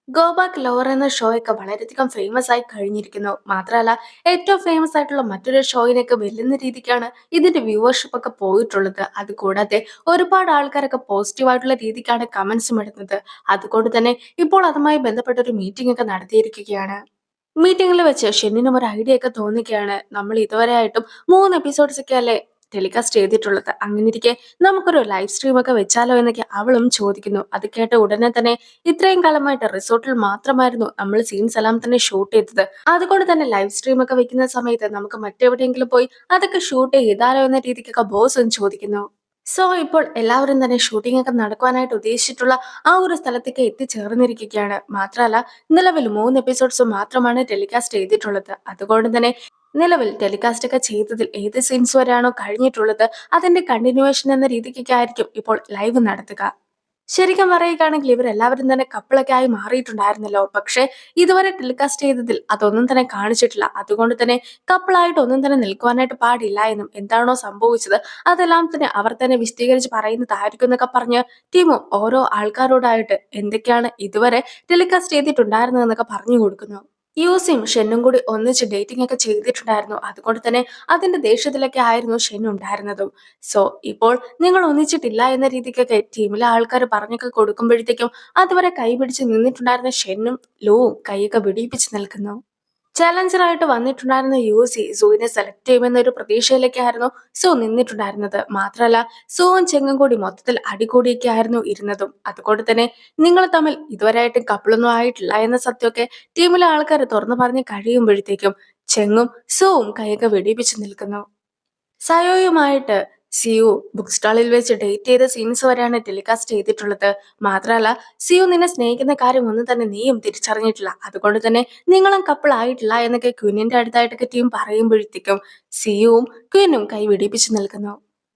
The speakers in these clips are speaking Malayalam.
ഗോ ബാക്ക് ലവർ എന്ന ഷോയൊക്കെ വളരെയധികം ഫേമസ് ആയി കഴിഞ്ഞിരിക്കുന്നു. മാത്രമല്ല, ഏറ്റവും ഫേമസ് ആയിട്ടുള്ള മറ്റൊരു ഷോയിനൊക്കെ വെല്ലുന്ന രീതിക്കാണ് ഇതിന്റെ വ്യൂവർഷിപ്പ് ഒക്കെ പോയിട്ടുള്ളത്. അതുകൂടാതെ ഒരുപാട് ആൾക്കാരൊക്കെ പോസിറ്റീവ് ആയിട്ടുള്ള രീതിക്കാണ് കമന്റ്സും ഇടുന്നത്. അതുകൊണ്ട് തന്നെ ഇപ്പോൾ അതുമായി ബന്ധപ്പെട്ട ഒരു മീറ്റിംഗ് ഒക്കെ നടത്തിയിരിക്കുകയാണ്. മീറ്റിംഗിൽ വെച്ച് ഷെന്നിനും ഒരു ഐഡിയ ഒക്കെ തോന്നുകയാണ്. നമ്മൾ ഇതുവരെ ആയിട്ടും 3 എപ്പിസോഡ്സ് ഒക്കെ അല്ലേ ടെലികാസ്റ്റ് ചെയ്തിട്ടുള്ളത്. അങ്ങനെയിരിക്കെ നമുക്കൊരു ലൈവ് സ്ട്രീം ഒക്കെ വെച്ചാലോ എന്നൊക്കെ അവളും ചോദിക്കുന്നു. അത് കേട്ട ഉടനെ തന്നെ ഇത്രയും കാലമായിട്ട് റിസോർട്ടിൽ മാത്രമായിരുന്നു നമ്മൾ സീൻസ് എല്ലാം തന്നെ ഷൂട്ട് ചെയ്തത്. അതുകൊണ്ട് തന്നെ ലൈവ് സ്ട്രീം ഒക്കെ വെക്കുന്ന സമയത്ത് നമുക്ക് മറ്റെവിടെയെങ്കിലും പോയി അതൊക്കെ ഷൂട്ട് ചെയ്താലോ എന്ന രീതിക്കൊക്കെ ബോസും ചോദിക്കുന്നു. സോ ഇപ്പോൾ എല്ലാവരും തന്നെ ഷൂട്ടിംഗ് ഒക്കെ നടക്കുവാനായിട്ട് ഉദ്ദേശിച്ചിട്ടുള്ള ആ ഒരു സ്ഥലത്തേക്ക് എത്തിച്ചേർന്നിരിക്കുകയാണ്. മാത്രമല്ല, നിലവിൽ 3 എപ്പിസോഡ്സ് മാത്രമാണ് ടെലികാസ്റ്റ് ചെയ്തിട്ടുള്ളത്. അതുകൊണ്ട് തന്നെ നിലവിൽ ടെലികാസ്റ്റ് ഒക്കെ ചെയ്തതിൽ ഏത് സീൻസ് വരെയാണോ കഴിഞ്ഞിട്ടുള്ളത് അതിന്റെ കണ്ടിന്യൂവേഷൻ എന്ന രീതിക്കൊക്കെ ആയിരിക്കും ഇപ്പോൾ ലൈവ് നടത്തുക. ശരിക്കും പറയുകയാണെങ്കിൽ ഇവരെല്ലാവരും തന്നെ കപ്പിളൊക്കെ ആയി മാറിയിട്ടുണ്ടായിരുന്നല്ലോ. പക്ഷെ ഇതുവരെ ടെലികാസ്റ്റ് ചെയ്തതിൽ അതൊന്നും തന്നെ കാണിച്ചിട്ടില്ല. അതുകൊണ്ട് തന്നെ കപ്പിളായിട്ട് ഒന്നും തന്നെ നിൽക്കുവാനായിട്ട് പാടില്ല എന്നും എന്താണോ സംഭവിച്ചത് അതെല്ലാം തന്നെ അവർ തന്നെ വിശദീകരിച്ച് പറയുന്നതായിരിക്കും എന്നൊക്കെ പറഞ്ഞ് ടീമും ഓരോ ആൾക്കാരോടായിട്ട് എന്തൊക്കെയാണ് ഇതുവരെ ടെലികാസ്റ്റ് ചെയ്തിട്ടുണ്ടായിരുന്നതെന്നൊക്കെ പറഞ്ഞു കൊടുക്കുന്നു. യൂസിയും ഷെന്നും കൂടി ഒന്നിച്ച് ഡേറ്റിംഗ് ഒക്കെ ചെയ്തിട്ടുണ്ടായിരുന്നു. അതുകൊണ്ട് തന്നെ അതിന്റെ ദേഷ്യത്തിലൊക്കെ ആയിരുന്നു ഷെൻ ഉണ്ടായിരുന്നതും. സോ ഇപ്പോൾ നിങ്ങൾ ഒന്നിച്ചിട്ടില്ല എന്ന രീതിക്കൊക്കെ ടീമിലെ ആൾക്കാർ പറഞ്ഞൊക്കെ കൊടുക്കുമ്പോഴത്തേക്കും അതുവരെ കൈപിടിച്ച് നിന്നിട്ടുണ്ടായിരുന്ന ഷെന്നും ലൂവും കൈയൊക്കെ വെടിയിപ്പിച്ച് നിൽക്കുന്നു. ചലഞ്ചറായിട്ട് വന്നിട്ടുണ്ടായിരുന്ന യുസി സൂവിനെ സെലക്ട് ചെയ്യുമെന്ന ഒരു പ്രതീക്ഷയിലേക്കായിരുന്നു സു നിന്നിട്ടുണ്ടായിരുന്നത്. മാത്രമല്ല, സുവും ചെങ്ങും കൂടി മൊത്തത്തിൽ അടികൂടിയൊക്കെ ആയിരുന്നു ഇരുന്നതും. അതുകൊണ്ട് തന്നെ നിങ്ങൾ തമ്മിൽ ഇതുവരെയായിട്ടും കപ്പിളൊന്നും ആയിട്ടില്ല എന്ന സത്യമൊക്കെ ടീമിലെ ആൾക്കാർ തുറന്നു പറഞ്ഞ് കഴിയുമ്പോഴത്തേക്കും ചെങ്ങും സുവും കൈയൊക്കെ വെടിയിപ്പിച്ച് നിൽക്കുന്നു. സയോയുമായിട്ട് സിയു ബുക്ക് സ്റ്റാളിൽ വെച്ച് ഡേറ്റ് ചെയ്ത സീൻസ് വരെയാണ് ടെലികാസ്റ്റ് ചെയ്തിട്ടുള്ളത്. മാത്രമല്ല, സിയു നിന്നെ സ്നേഹിക്കുന്ന കാര്യം ഒന്നും തന്നെ നീയും തിരിച്ചറിഞ്ഞിട്ടില്ല. അതുകൊണ്ട് തന്നെ നിങ്ങളും കപ്പിൾ ആയിട്ടില്ല എന്നൊക്കെ ക്വീനിന്റെ അടുത്തായിട്ടൊക്കെ ടീം പറയുമ്പോഴത്തേക്കും സിയുവും ക്വീനും കൈ വെടിപ്പിച്ച് നിൽക്കുന്നു.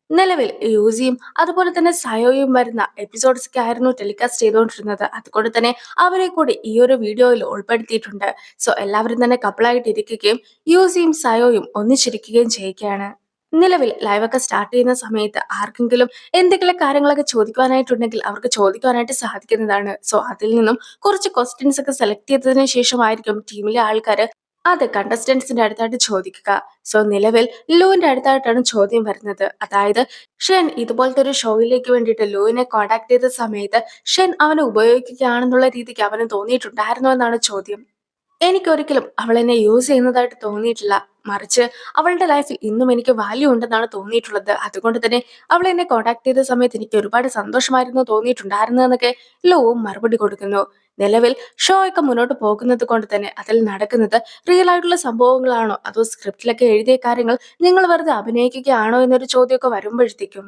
നിലവിൽ യൂസിയും അതുപോലെ തന്നെ സയോയും വരുന്ന എപ്പിസോഡ്സ് ഒക്കെ ആയിരുന്നു ടെലികാസ്റ്റ് ചെയ്തുകൊണ്ടിരുന്നത്. അതുകൊണ്ട് തന്നെ അവരെ കൂടി ഈ ഒരു വീഡിയോയിൽ ഉൾപ്പെടുത്തിയിട്ടുണ്ട്. സോ എല്ലാവരും തന്നെ കപ്പിളായിട്ട് ഇരിക്കുകയും യൂസിയും സയോയും ഒന്നിച്ചിരിക്കുകയും ചെയ്യുകയാണ്. നിലവിൽ ലൈവൊക്കെ സ്റ്റാർട്ട് ചെയ്യുന്ന സമയത്ത് ആർക്കെങ്കിലും എന്തെങ്കിലും കാര്യങ്ങളൊക്കെ ചോദിക്കുവാനായിട്ടുണ്ടെങ്കിൽ അവർക്ക് ചോദിക്കുവാനായിട്ട് സാധിക്കുന്നതാണ്. സോ അതിൽ നിന്നും കുറച്ച് ക്വസ്റ്റ്യൻസ് ഒക്കെ സെലക്ട് ചെയ്തതിനു ശേഷമായിരിക്കും ടീമിലെ ആൾക്കാർ അത് കണ്ടസ്റ്റന്റ്സിന്റെ അടുത്തായിട്ട് ചോദിക്കുക. സോ നിലവിൽ ലുവിന്റെ അടുത്തായിട്ടാണ് ചോദ്യം വരുന്നത്. അതായത്, ഷെൻ ഇതുപോലത്തെ ഒരു ഷോയിലേക്ക് വേണ്ടിയിട്ട് ലുവിനെ കോൺടാക്ട് ചെയ്ത സമയത്ത് ഷെൻ അവനെ ഉപയോഗിക്കുകയാണെന്നുള്ള രീതിക്ക് അവന് തോന്നിയിട്ടുണ്ടായിരുന്നോ എന്നാണ് ചോദ്യം. എനിക്കൊരിക്കലും അവളെന്നെ യൂസ് ചെയ്യുന്നതായിട്ട് തോന്നിയിട്ടില്ല. മറിച്ച് അവളുടെ ലൈഫിൽ ഇന്നും എനിക്ക് വാല്യൂ ഉണ്ടെന്നാണ് തോന്നിയിട്ടുള്ളത്. അതുകൊണ്ട് തന്നെ അവൾ എന്നെ കോൺടാക്ട് ചെയ്ത സമയത്ത് എനിക്ക് ഒരുപാട് സന്തോഷമായിരുന്നു തോന്നിയിട്ടുണ്ടായിരുന്നതെന്നൊക്കെ ലോവും മറുപടി കൊടുക്കുന്നു. നിലവിൽ ഷോ ഒക്കെ മുന്നോട്ട് പോകുന്നത് കൊണ്ട് തന്നെ അതിൽ നടക്കുന്നത് റിയൽ ആയിട്ടുള്ള സംഭവങ്ങളാണോ അതോ സ്ക്രിപ്റ്റിലൊക്കെ എഴുതിയ കാര്യങ്ങൾ നിങ്ങൾ വെറുതെ അഭിനയിക്കുകയാണോ എന്നൊരു ചോദ്യമൊക്കെ വരുമ്പോഴത്തേക്കും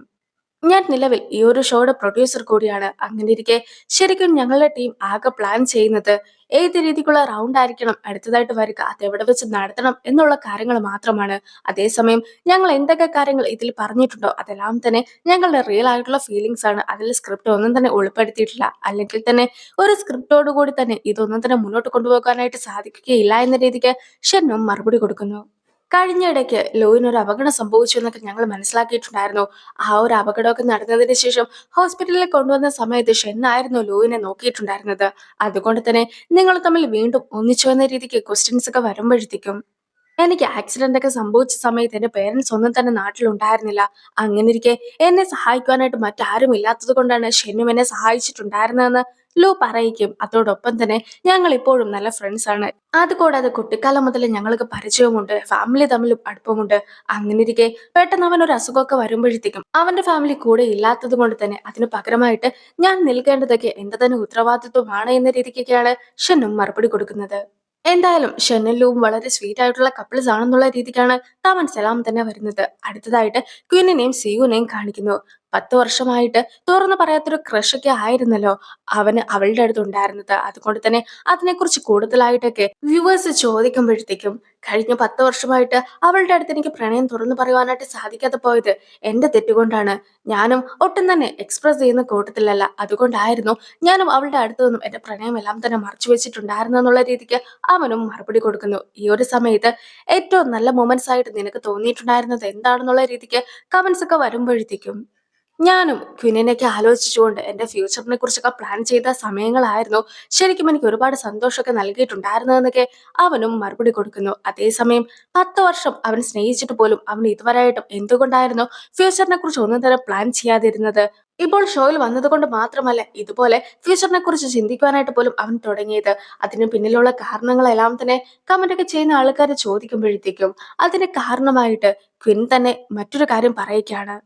ഞാൻ നിലവിൽ ഈ ഒരു ഷോയുടെ പ്രൊഡ്യൂസർ കൂടിയാണ്. അങ്ങനെയിരിക്കെ ശരിക്കും ഞങ്ങളുടെ ടീം ആകെ പ്ലാൻ ചെയ്യുന്നത് ഏത് രീതിക്കുള്ള റൗണ്ട് ആയിരിക്കണം അടുത്തതായിട്ട് വരിക, അതെവിടെ വെച്ച് നടത്തണം എന്നുള്ള കാര്യങ്ങൾ മാത്രമാണ്. അതേസമയം ഞങ്ങൾ എന്തൊക്കെ കാര്യങ്ങൾ ഇതിൽ പറഞ്ഞിട്ടുണ്ടോ അതെല്ലാം തന്നെ ഞങ്ങളുടെ റിയൽ ആയിട്ടുള്ള ഫീലിംഗ്സ് ആണ്. അതിൽ സ്ക്രിപ്റ്റ് ഒന്നും തന്നെ ഉൾപ്പെടുത്തിയിട്ടില്ല. അല്ലെങ്കിൽ തന്നെ ഒരു സ്ക്രിപ്റ്റോട് കൂടി തന്നെ ഇതൊന്നും തന്നെ മുന്നോട്ട് കൊണ്ടുപോകാനായിട്ട് സാധിക്കുകയില്ല എന്ന രീതിക്ക് ഷെന്നും മറുപടി കൊടുക്കുന്നു. കഴിഞ്ഞിടയ്ക്ക് ലോയിന് ഒരു അപകടം സംഭവിച്ചു എന്നൊക്കെ ഞങ്ങൾ മനസ്സിലാക്കിയിട്ടുണ്ടായിരുന്നു. ആ ഒരു അപകടമൊക്കെ നടന്നതിന് ശേഷം ഹോസ്പിറ്റലിൽ കൊണ്ടുവന്ന സമയത്ത് ഷെന്നായിരുന്നു ലോയിനെ നോക്കിയിട്ടുണ്ടായിരുന്നത്. അതുകൊണ്ട് തന്നെ നിങ്ങൾ തമ്മിൽ വീണ്ടും ഒന്നിച്ചു എന്ന രീതിക്ക് ക്വസ്റ്റ്യൻസ് ഒക്കെ വരുമ്പോഴത്തേക്കും എനിക്ക് ആക്സിഡന്റ് ഒക്കെ സംഭവിച്ച സമയത്ത് എന്റെ പേരൻസ് ഒന്നും തന്നെ നാട്ടിലുണ്ടായിരുന്നില്ല. അങ്ങനെയിരിക്കെ എന്നെ സഹായിക്കുവാനായിട്ട് മറ്റാരും ഇല്ലാത്തത് കൊണ്ടാണ് ഷെന്നും എന്നെ സഹായിച്ചിട്ടുണ്ടായിരുന്നതെന്ന് ലോ പറയുകയും അതോടൊപ്പം തന്നെ ഞങ്ങൾ ഇപ്പോഴും നല്ല ഫ്രണ്ട്സ് ആണ്. അതുകൂടാതെ കുട്ടിക്കാലം മുതൽ ഞങ്ങൾക്ക് പരിചയമുണ്ട്, ഫാമിലി തമ്മിലും അടുപ്പമുണ്ട്. അങ്ങനെയിരിക്കെ പെട്ടെന്ന് അവൻ ഒരു അസുഖമൊക്കെ വരുമ്പോഴത്തേക്കും അവന്റെ ഫാമിലി കൂടെ ഇല്ലാത്തത് കൊണ്ട് തന്നെ അതിന് പകരമായിട്ട് ഞാൻ നിൽക്കേണ്ടതൊക്കെ എന്റെ തന്നെ ഉത്തരവാദിത്വമാണ് എന്ന രീതിക്കൊക്കെയാണ് ഷെന്നും മറുപടി കൊടുക്കുന്നത്. എന്തായാലും ഷെന്നലും വളരെ സ്വീറ്റ് ആയിട്ടുള്ള കപ്പിൾസ് ആണെന്നുള്ള രീതിക്കാണ് കമന്റ്സ് എല്ലാം തന്നെ വരുന്നത്. അടുത്തതായിട്ട് ക്വീനിനെയും സിയുനെയും കാണിക്കുന്നു. 10 വർഷമായിട്ട് തുറന്നു പറയാത്തൊരു ക്രഷ് ഒക്കെ ആയിരുന്നല്ലോ അവന് അവളുടെ അടുത്ത് ഉണ്ടായിരുന്നത്. അതുകൊണ്ട് തന്നെ അതിനെക്കുറിച്ച് കൂടുതലായിട്ടൊക്കെ വ്യൂവേഴ്സ് ചോദിക്കുമ്പോഴത്തേക്കും കഴിഞ്ഞ 10 വർഷമായിട്ട് അവളുടെ അടുത്ത് എനിക്ക് പ്രണയം തുറന്നു പറയുവാനായിട്ട് സാധിക്കാതെ പോയത് എന്റെ തെറ്റുകൊണ്ടാണ്. ഞാനും ഒട്ടും തന്നെ എക്സ്പ്രസ് ചെയ്യുന്ന കൂട്ടത്തിലല്ല. അതുകൊണ്ടായിരുന്നു ഞാനും അവളുടെ അടുത്തു നിന്നും എന്റെ പ്രണയം എല്ലാം തന്നെ മറച്ചു വെച്ചിട്ടുണ്ടായിരുന്നു എന്നുള്ള രീതിക്ക് അവനും മറുപടി കൊടുക്കുന്നു. ഈ ഒരു സമയത്ത് ഏറ്റവും നല്ല മൊമെന്റ്സ് ആയിട്ട് നിനക്ക് തോന്നിയിട്ടുണ്ടായിരുന്നത് എന്താണെന്നുള്ള രീതിക്ക് കമന്റ്സ് ഒക്കെ വരുമ്പോഴത്തേക്കും ഞാനും ക്വിനിനെയൊക്കെ ആലോചിച്ചുകൊണ്ട് എന്റെ ഫ്യൂച്ചറിനെ കുറിച്ചൊക്കെ പ്ലാൻ ചെയ്ത സമയങ്ങളായിരുന്നു ശരിക്കും എനിക്ക് ഒരുപാട് സന്തോഷമൊക്കെ നൽകിയിട്ടുണ്ടായിരുന്നതെന്നൊക്കെ അവനും മറുപടി കൊടുക്കുന്നു. അതേസമയം 10 വർഷം അവൻ സ്നേഹിച്ചിട്ട് പോലും അവൻ ഇതുവരെയായിട്ടും എന്തുകൊണ്ടായിരുന്നു ഫ്യൂച്ചറിനെ കുറിച്ച് ഒന്നും തന്നെ പ്ലാൻ ചെയ്യാതിരുന്നത്? ഇപ്പോൾ ഷോയിൽ വന്നതുകൊണ്ട് മാത്രമല്ല ഇതുപോലെ ഫ്യൂച്ചറിനെ കുറിച്ച് ചിന്തിക്കുവാനായിട്ട് പോലും അവൻ തുടങ്ങിയത്. അതിന് പിന്നിലുള്ള കാരണങ്ങളെല്ലാം തന്നെ കമന്റ് ഒക്കെ ചെയ്യുന്ന ആൾക്കാർ ചോദിക്കുമ്പോഴത്തേക്കും അതിന് കാരണമായിട്ട് ക്വിൻ തന്നെ മറ്റൊരു കാര്യം പറയുകയാണ്.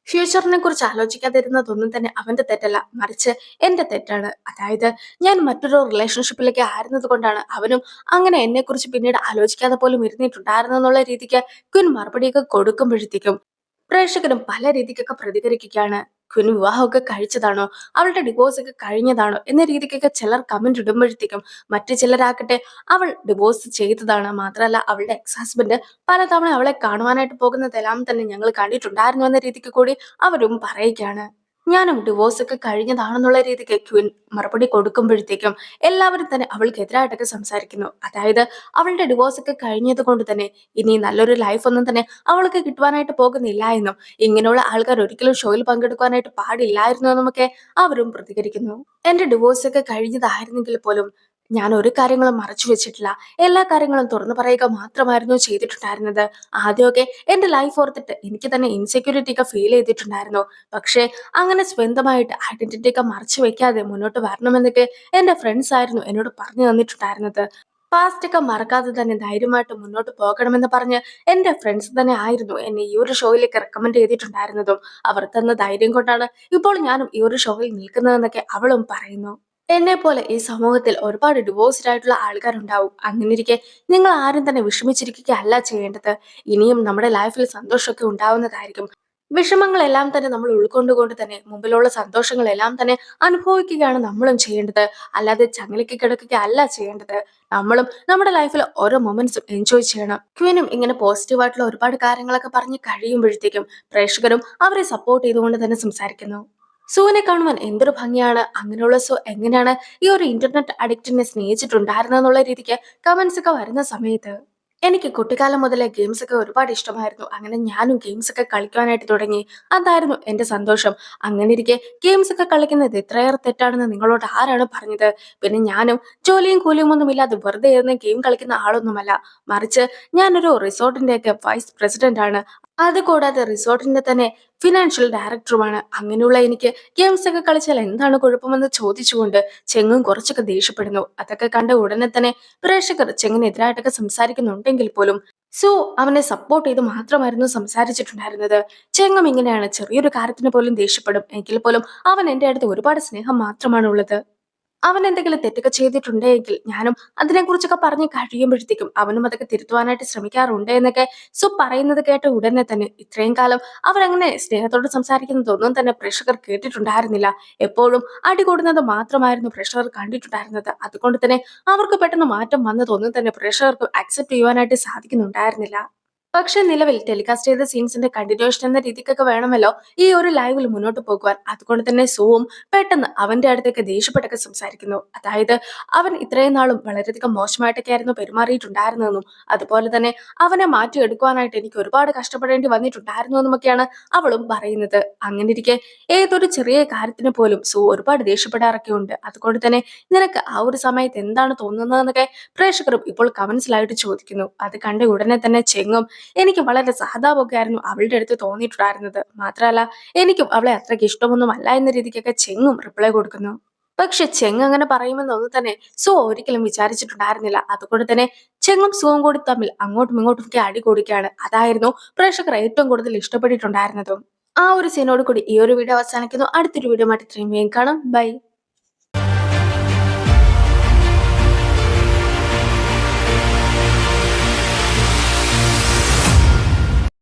ഫ്യൂച്ചറിനെ കുറിച്ച് ആലോചിക്കാതിരുന്നതൊന്നും തന്നെ അവന്റെ തെറ്റല്ല, മറിച്ച് എന്റെ തെറ്റാണ്. അതായത് ഞാൻ മറ്റൊരു റിലേഷൻഷിപ്പിലേക്ക് ആയിരുന്നത് കൊണ്ടാണ് അവനും അങ്ങനെ എന്നെ കുറിച്ച് പിന്നീട് ആലോചിക്കാതെ പോലും ഇരുന്നിട്ടുണ്ടായിരുന്നെന്നുള്ള രീതിക്ക് ക്വിൻ മറുപടിയൊക്കെ കൊടുക്കുമ്പോഴത്തേക്കും പ്രേക്ഷകരും പല രീതിക്കൊക്കെ പ്രതികരിക്കുകയാണ്. ക്വിൻ വിവാഹമൊക്കെ കഴിച്ചതാണോ, അവളുടെ ഡിവോഴ്സ് ഒക്കെ കഴിഞ്ഞതാണോ എന്ന രീതിക്കൊക്കെ ചിലർ കമന്റ് ഇടുമ്പോഴത്തേക്കും മറ്റു ചിലരാകട്ടെ അവൾ ഡിവോഴ്സ് ചെയ്തതാണ്, മാത്രമല്ല അവളുടെ എക്സ് ഹസ്ബൻഡ് പലതവണ അവളെ കാണുവാനായിട്ട് പോകുന്നതെല്ലാം തന്നെ ഞങ്ങൾ കണ്ടിട്ടുണ്ടായിരുന്നു എന്ന രീതിക്ക് കൂടി അവരും പറയുകയാണ്. ഞാനും ഡിവോഴ്സ് ഒക്കെ കഴിഞ്ഞതാണെന്നുള്ള രീതിക്ക് ക്വിൻ മറുപടി കൊടുക്കുമ്പോഴത്തേക്കും എല്ലാവരും തന്നെ അവൾക്കെതിരായിട്ടൊക്കെ സംസാരിക്കുന്നു. അതായത് അവളുടെ ഡിവോഴ്സ് ഒക്കെ കഴിഞ്ഞത് കൊണ്ട് തന്നെ ഇനി നല്ലൊരു ലൈഫ് ഒന്നും തന്നെ അവൾക്ക് കിട്ടുവാനായിട്ട് പോകുന്നില്ല എന്നും ഇങ്ങനെയുള്ള ആൾക്കാർ ഒരിക്കലും ഷോയിൽ പങ്കെടുക്കാനായിട്ട് പാടില്ലായിരുന്നു എന്നുമൊക്കെ അവരും പ്രതികരിക്കുന്നു. എന്റെ ഡിവോഴ്സ് ഒക്കെ കഴിഞ്ഞതായിരുന്നെങ്കിൽ പോലും ഞാൻ ഒരു കാര്യങ്ങളും മറച്ചു വെച്ചിട്ടില്ല. എല്ലാ കാര്യങ്ങളും തുറന്നു പറയുക മാത്രമായിരുന്നു ചെയ്തിട്ടുണ്ടായിരുന്നത്. ആദ്യമൊക്കെ എന്റെ ലൈഫ് ഓർത്തിട്ട് എനിക്ക് തന്നെ ഇൻസെക്യൂരിറ്റി ഒക്കെ ഫീൽ ചെയ്തിട്ടുണ്ടായിരുന്നു. പക്ഷേ അങ്ങനെ സ്വന്തമായിട്ട് ഐഡന്റിറ്റി ഒക്കെ മറച്ചു വെക്കാതെ മുന്നോട്ട് വരണമെന്നൊക്കെ എന്റെ ഫ്രണ്ട്സ് ആയിരുന്നു എന്നോട് പറഞ്ഞു തന്നിട്ടുണ്ടായിരുന്നത്. പാസ്റ്റ് ഒക്കെ മറക്കാതെ തന്നെ ധൈര്യമായിട്ട് മുന്നോട്ട് പോകണമെന്ന് പറഞ്ഞ് എന്റെ ഫ്രണ്ട്സ് തന്നെ ആയിരുന്നു എന്നെ ഈ ഒരു ഷോയിലേക്ക് റെക്കമെൻഡ് ചെയ്തിട്ടുണ്ടായിരുന്നതും. അവർ തന്ന ധൈര്യം കൊണ്ടാണ് ഇപ്പോൾ ഞാനും ഈ ഒരു ഷോയിൽ നിൽക്കുന്നതെന്നൊക്കെ അവളും പറയുന്നു. എന്നെ പോലെ ഈ സമൂഹത്തിൽ ഒരുപാട് ഡിവോഴ്സ്ഡ് ആയിട്ടുള്ള ആൾക്കാരുണ്ടാവും. അങ്ങനെയിരിക്കെ നിങ്ങൾ ആരും തന്നെ വിഷമിച്ചിരിക്കുകയല്ല ചെയ്യേണ്ടത്. ഇനിയും നമ്മുടെ ലൈഫിൽ സന്തോഷമൊക്കെ ഉണ്ടാവുന്നതായിരിക്കും. വിഷമങ്ങളെല്ലാം തന്നെ നമ്മൾ ഉൾക്കൊണ്ടുകൊണ്ട് തന്നെ മുമ്പിലുള്ള സന്തോഷങ്ങളെല്ലാം തന്നെ അനുഭവിക്കുകയാണ് നമ്മളും ചെയ്യേണ്ടത്. അല്ലാതെ ചങ്ങലയ്ക്ക് കിടക്കുകയല്ല ചെയ്യേണ്ടത്. നമ്മളും നമ്മുടെ ലൈഫിൽ ഓരോ മൊമെന്റ്സും എൻജോയ് ചെയ്യണം. ക്വീനും ഇങ്ങനെ പോസിറ്റീവായിട്ടുള്ള ഒരുപാട് കാര്യങ്ങളൊക്കെ പറഞ്ഞ് കഴിയുമ്പോഴത്തേക്കും പ്രേക്ഷകരും അവരെ സപ്പോർട്ട് ചെയ്തുകൊണ്ട് തന്നെ സംസാരിക്കുന്നു. സൂവിനെ കാണുവാൻ എന്തൊരു ഭംഗിയാണ്, അങ്ങനെയുള്ള സു എങ്ങനെയാണ് ഈ ഒരു ഇന്റർനെറ്റ് അഡിക്റ്റിനെ സ്നേഹിച്ചിട്ടുണ്ടായിരുന്നെന്നുള്ള രീതിക്ക് കമന്റ്സ് ഒക്കെ വരുന്ന സമയത്ത് എനിക്ക് കുട്ടിക്കാലം മുതലേ ഗെയിംസ് ഒക്കെ ഒരുപാട് ഇഷ്ടമായിരുന്നു. അങ്ങനെ ഞാനും ഗെയിംസ് ഒക്കെ കളിക്കുവാനായിട്ട് തുടങ്ങി. അതായിരുന്നു എന്റെ സന്തോഷം. അങ്ങനെ ഇരിക്കെ ഗെയിംസ് ഒക്കെ കളിക്കുന്നത് എത്രയേറെ തെറ്റാണെന്ന് നിങ്ങളോട് ആരാണ് പറഞ്ഞത്? പിന്നെ ഞാനും ജോലിയും കൂലിയും ഒന്നും ഇല്ലാതെ വെറുതെ ഇരുന്ന് ഗെയിം കളിക്കുന്ന ആളൊന്നുമല്ല. മറിച്ച് ഞാനൊരു റിസോർട്ടിന്റെ ഒക്കെ വൈസ് പ്രസിഡന്റ് ആണ്. അതുകൂടാതെ റിസോർട്ടിന്റെ തന്നെ ഫിനാൻഷ്യൽ ഡയറക്ടറുമാണ്. അങ്ങനെയുള്ള എനിക്ക് ഗെയിംസ് ഒക്കെ കളിച്ചാൽ എന്താണ് കുഴപ്പമെന്ന് ചോദിച്ചുകൊണ്ട് ചെങ്ങും കുറച്ചൊക്കെ ദേഷ്യപ്പെടുന്നു. അതൊക്കെ കണ്ട ഉടനെ തന്നെ പ്രേക്ഷകർ ചെങ്ങിനെതിരായിട്ടൊക്കെ സംസാരിക്കുന്നുണ്ടെങ്കിൽ പോലും സു അവനെ സപ്പോർട്ട് ചെയ്ത് മാത്രമായിരുന്നു സംസാരിച്ചിട്ടുണ്ടായിരുന്നത്. ചെങ്ങം ഇങ്ങനെയാണ്, ചെറിയൊരു കാര്യത്തിന് പോലും ദേഷ്യപ്പെടും. എങ്കിൽ പോലും അവൻ എന്റെ അടുത്ത് ഒരുപാട് സ്നേഹം മാത്രമാണ് ഉള്ളത്. അവൻ എന്തെങ്കിലും തെറ്റൊക്കെ ചെയ്തിട്ടുണ്ടെങ്കിൽ ഞാനും അതിനെക്കുറിച്ചൊക്കെ പറഞ്ഞ് കഴിയുമ്പോഴത്തേക്കും അവനും അതൊക്കെ തിരുത്തുവാനായിട്ട് ശ്രമിക്കാറുണ്ട് എന്നൊക്കെ സു പറയുന്നത് കേട്ട ഉടനെ തന്നെ ഇത്രയും കാലം അവരങ്ങനെ സ്നേഹത്തോട് സംസാരിക്കുന്നതൊന്നും തന്നെ പ്രേക്ഷകർ കേട്ടിട്ടുണ്ടായിരുന്നില്ല. എപ്പോഴും അടികൂടുന്നത് മാത്രമായിരുന്നു പ്രേക്ഷകർ കണ്ടിട്ടുണ്ടായിരുന്നത്. അതുകൊണ്ട് തന്നെ അവർക്ക് പെട്ടെന്ന് മാറ്റം വന്നതൊന്നും തന്നെ പ്രേക്ഷകർക്ക് അക്സെപ്റ്റ് ചെയ്യുവാനായിട്ട് സാധിക്കുന്നുണ്ടായിരുന്നില്ല. പക്ഷെ നിലവിൽ ടെലികാസ്റ്റ് ചെയ്ത സീൻസിന്റെ കണ്ടിന്യൂഷൻ എന്ന രീതിക്കൊക്കെ വേണമല്ലോ ഈ ഒരു ലൈവിൽ മുന്നോട്ട് പോകുവാൻ. അതുകൊണ്ട് തന്നെ സൂവും പെട്ടെന്ന് അവന്റെ അടുത്തേക്ക് ദേഷ്യപ്പെട്ടൊക്കെ സംസാരിക്കുന്നു. അതായത് അവൻ ഇത്രയും നാളും വളരെയധികം മോശമായിട്ടൊക്കെ ആയിരുന്നു പെരുമാറിയിട്ടുണ്ടായിരുന്നെന്നും അതുപോലെ തന്നെ അവനെ മാറ്റിയെടുക്കുവാനായിട്ട് എനിക്ക് ഒരുപാട് കഷ്ടപ്പെടേണ്ടി വന്നിട്ടുണ്ടായിരുന്നു എന്നുമൊക്കെയാണ് അവളും പറയുന്നത്. അങ്ങനെ ഇരിക്കെ ഏതൊരു ചെറിയ കാര്യത്തിന് പോലും സൂ ഒരുപാട് ദേഷ്യപ്പെടാറൊക്കെ ഉണ്ട്. അതുകൊണ്ട് തന്നെ നിനക്ക് ആ ഒരു സമയത്ത് എന്താണ് തോന്നുന്നതെന്നൊക്കെ പ്രേക്ഷകരും ഇപ്പോൾ കമന്റ്സിലായിട്ട് ചോദിക്കുന്നു. അത് കണ്ട ഉടനെ തന്നെ ചെങ്ങും എനിക്ക് വളരെ സഹതാപമൊക്കെ ആയിരുന്നു അവളുടെ അടുത്ത് തോന്നിയിട്ടുണ്ടായിരുന്നത്. മാത്രമല്ല എനിക്കും അവളെ അത്രയ്ക്ക് ഇഷ്ടമൊന്നും അല്ല എന്ന രീതിക്കൊക്കെ ചെങ്ങും റിപ്ലൈ കൊടുക്കുന്നു. പക്ഷെ ചെങ് അങ്ങനെ പറയുമെന്നൊന്നും തന്നെ സു ഒരിക്കലും വിചാരിച്ചിട്ടുണ്ടായിരുന്നില്ല. അതുകൊണ്ട് തന്നെ ചെങ്ങും സുവും കൂടി തമ്മിൽ അങ്ങോട്ടും ഇങ്ങോട്ടും ഒക്കെ അടി കൊടുക്കുകയാണ്. അതായിരുന്നു പ്രേക്ഷകർ ഏറ്റവും കൂടുതൽ ഇഷ്ടപ്പെട്ടിട്ടുണ്ടായിരുന്നതും. ആ ഒരു സീനോട് കൂടി ഈ ഒരു വീഡിയോ അവസാനിക്കുന്നു. അടുത്തൊരു വീഡിയോ ആയിട്ട് ഇത്രയും വേഗം കാണാം. ബൈ.